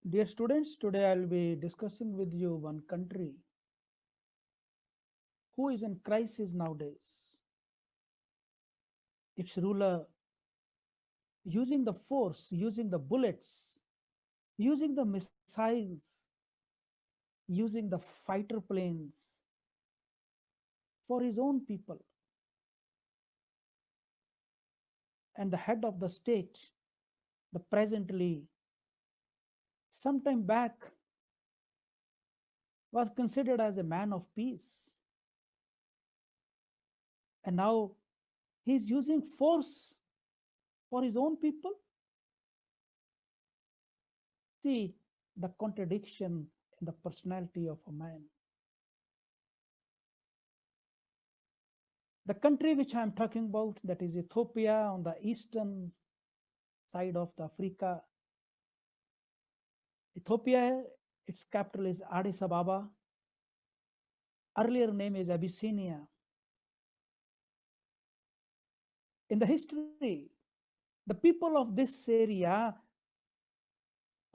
Dear students, today I'll be discussing with you one country who is in crisis nowadays. Its ruler using the force, using the bullets, using the missiles, using the fighter planes for his own people. And the head of the state, the presently, sometime back, was considered as a man of peace. And now he's using force for his own people. See the contradiction in the personality of a man. The country which I am talking about, that is Ethiopia on the eastern side of the Africa. Ethiopia, its capital is Addis Ababa. Earlier name is Abyssinia. In the history, the people of this area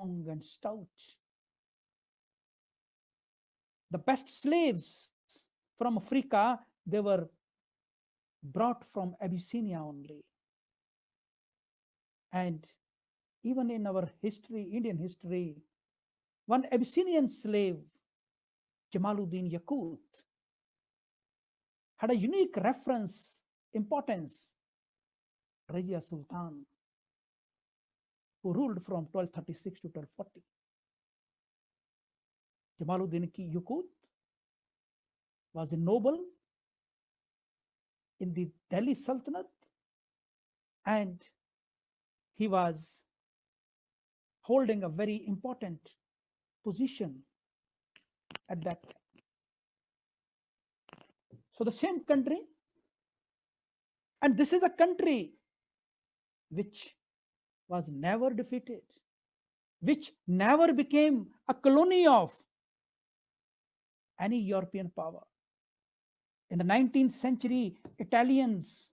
strong and stout. The best slaves from Africa, they were brought from Abyssinia only. And even in our history, Indian history, one Abyssinian slave, Jamaluddin Yaqut, had a unique reference importance, Rajia Sultan, who ruled from 1236 to 1240. Jamaluddin Yaqut was a noble in the Delhi Sultanate, and he was holding a very important position at that time. So the same country, and this is a country which was never defeated, which never became a colony of any European power. In the 19th century, Italians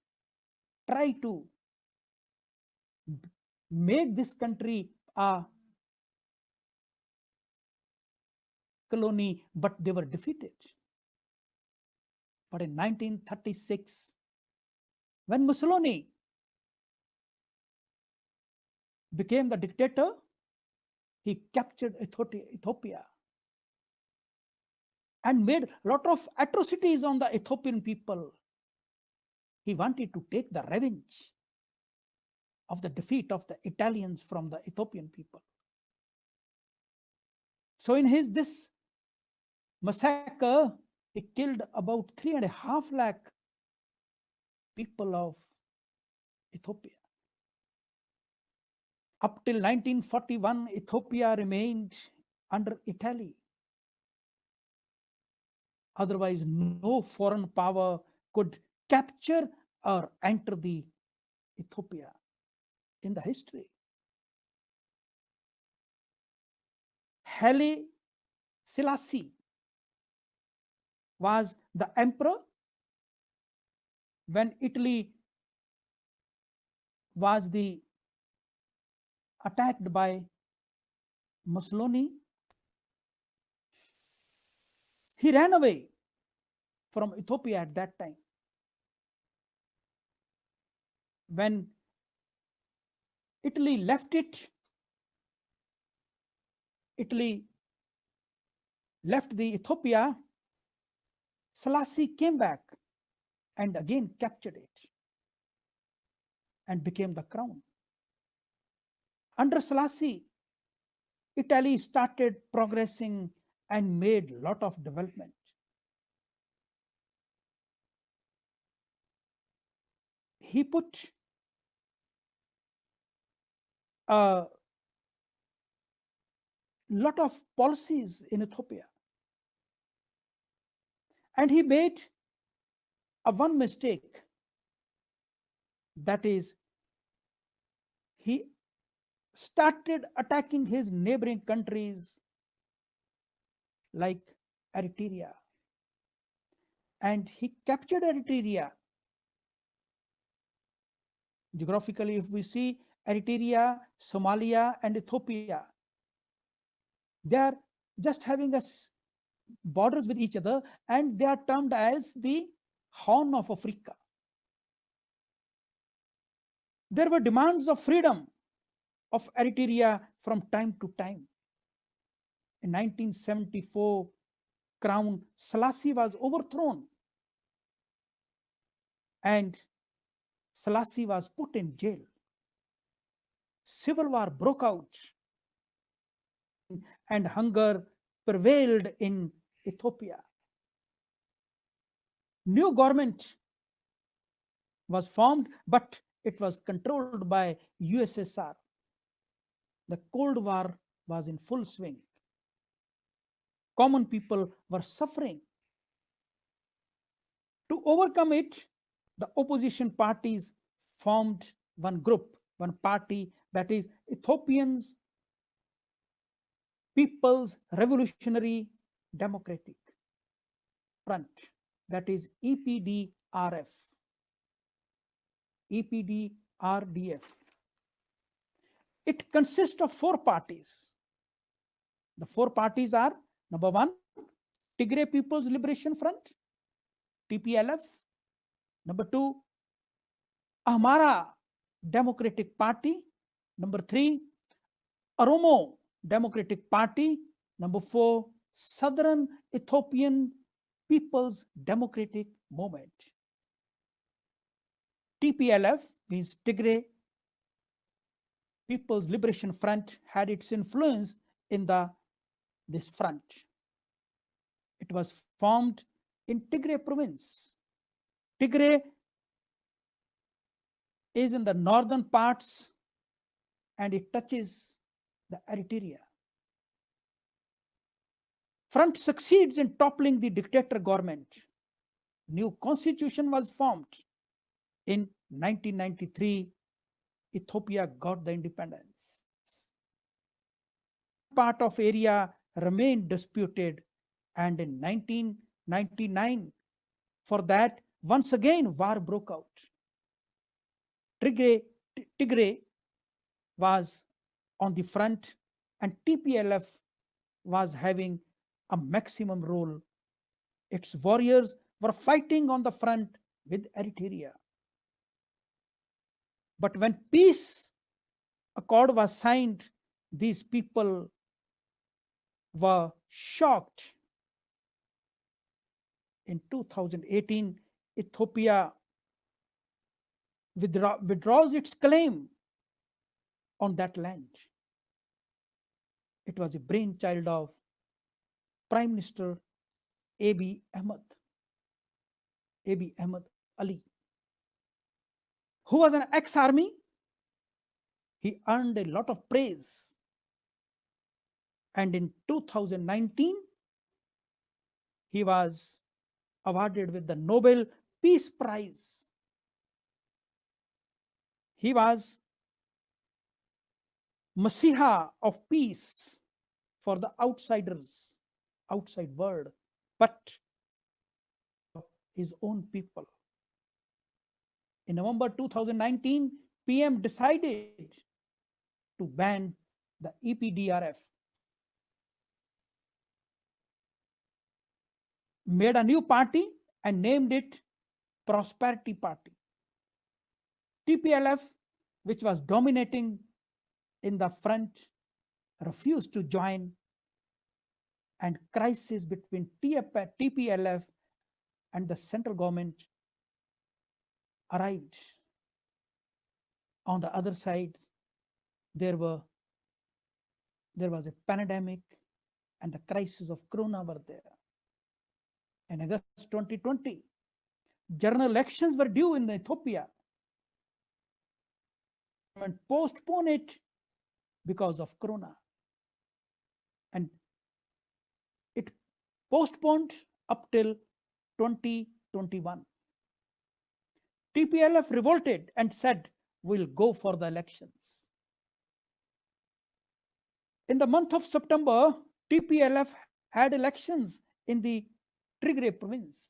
tried to make this country a colony, but they were defeated. But in 1936, when Mussolini became the dictator, he captured Ethiopia and made a lot of atrocities on the Ethiopian people. He wanted to take the revenge of the defeat of the Italians from the Ethiopian people. So in his this massacre, he killed about 3.5 lakh people of Ethiopia. Up till 1941, Ethiopia remained under Italy. Otherwise, no foreign power could capture or enter the Ethiopia in the history. Haile Selassie was the emperor when Italy was the attacked by Mussolini. He ran away from Ethiopia at that time. When Italy left it, Italy left the Ethiopia, Selassie came back and again captured it and became the crown. Under Selassie, Italy started progressing and made a lot of development. He put a lot of policies in Ethiopia. And he made a one mistake. That is, he started attacking his neighboring countries like Eritrea. And he captured Eritrea. Geographically, if we see Eritrea, Somalia, and Ethiopia, They are just having borders with each other, and they are termed as the Horn of Africa. There were demands of freedom of Eritrea from time to time. In 1974, Crown Selassie was overthrown and Selassie was put in jail. Civil war broke out and hunger prevailed in Ethiopia. New government was formed, but it was controlled by USSR. The Cold War was in full swing. Common people were suffering. To overcome it, the opposition parties formed one group, one party, that is Ethiopians People's Revolutionary Democratic Front, that is EPDRF. EPDRDF. It consists of four parties. The four parties are: number one, Tigray People's Liberation Front, TPLF. Number two, Ahmara Democratic Party. Number three, Oromo Democratic Party. Number four, Southern Ethiopian People's Democratic Movement. TPLF means Tigray People's Liberation Front had its influence in this front. It was formed in Tigray province. Tigray is in the northern parts and it touches the Eritrea. Front succeeds in toppling the dictator government. New constitution was formed. In 1993, Ethiopia got the independence. Part of area remained disputed, and in 1999, for that, once again war broke out. Tigray was on the front and TPLF was having a maximum role. Its warriors were fighting on the front with Eritrea. But when peace accord was signed, these people were shocked. In 2018, Ethiopia withdraws its claim on that land. It was a brainchild of Prime Minister Abiy Ahmed Ali, who was an ex-army. He earned a lot of praise. And in 2019, he was awarded with the Nobel Peace Prize. He was Messiah of peace for the outsiders, outside world, but his own people. In November 2019, PM decided to ban the EPDRF, made a new party and named it Prosperity Party. TPLF, which was dominating in the front, refused to join, and crisis between TPLF and the central government arrived. On the other side, there was a pandemic and the crisis of corona were there. In August 2020, general elections were due in Ethiopia and postponed it because of corona. And it postponed up till 2021. TPLF revolted and said, we'll go for the elections. In the month of September, TPLF had elections in the Tigray province.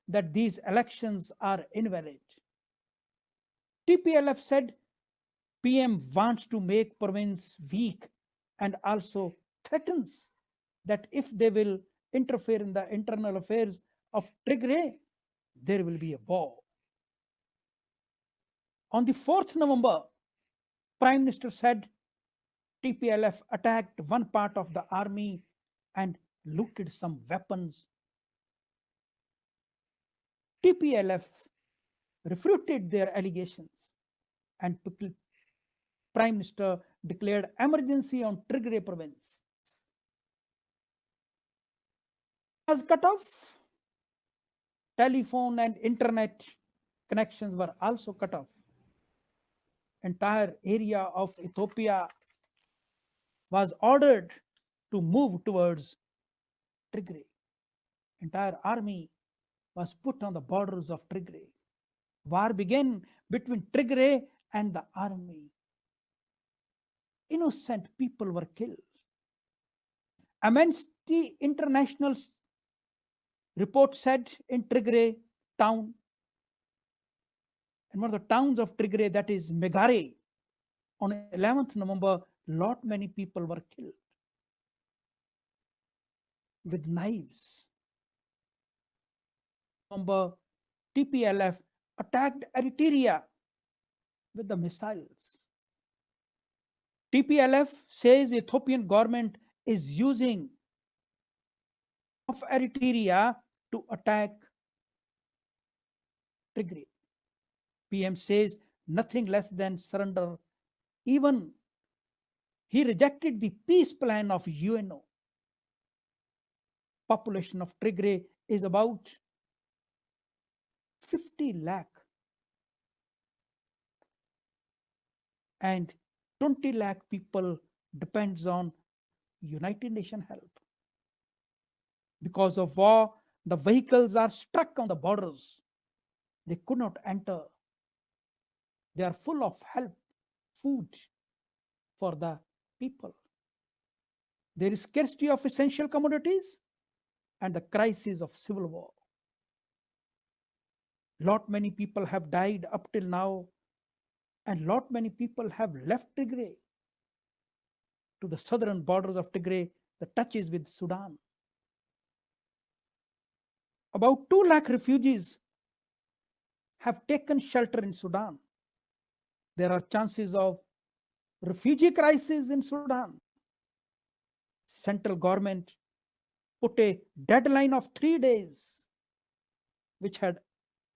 That these elections are invalid. TPLF said PM wants to make province weak and also threatens that if they will interfere in the internal affairs of Tigray, there will be a war. On the 4th November, Prime Minister said TPLF attacked one part of the army and looted some weapons. TPLF refuted their allegations and Prime Minister declared emergency on Tigray province. Was cut off. Telephone and internet connections were also cut off. Entire area of Ethiopia was ordered to move towards Tigray. Entire army was put on the borders of Tigray. War began between Tigray and the army. Innocent people were killed. Amnesty International report said in Tigray town, in one of the towns of Tigray, that is Megare, on 11th November, lot many people were killed with knives. November, TPLF attacked Eritrea with the missiles. TPLF says the Ethiopian government is using of Eritrea to attack Tigray. PM says nothing less than surrender. Even he rejected the peace plan of UNO. Population of Tigray is about 50 lakh and 20 lakh people depends on United Nations help. Because of war, the vehicles are stuck on the borders. They could not enter. They are full of help, food for the people. There is scarcity of essential commodities and the crisis of civil war. Lot many people have died up till now, and lot many people have left Tigray to the southern borders of Tigray, the touches with Sudan. About 2 lakh refugees have taken shelter in Sudan. There are chances of refugee crisis in Sudan. Central government put a deadline of 3 days, which had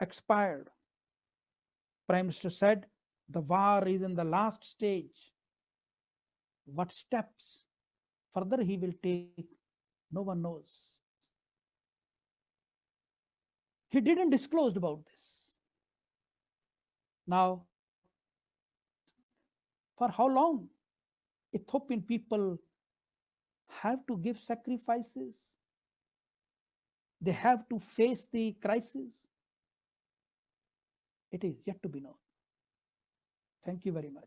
expired. Prime Minister said the war is in the last stage. What steps further he will take, no one knows. He didn't disclose about this. Now, for how long Ethiopian people have to give sacrifices? They have to face the crisis. It is yet to be known. Thank you very much.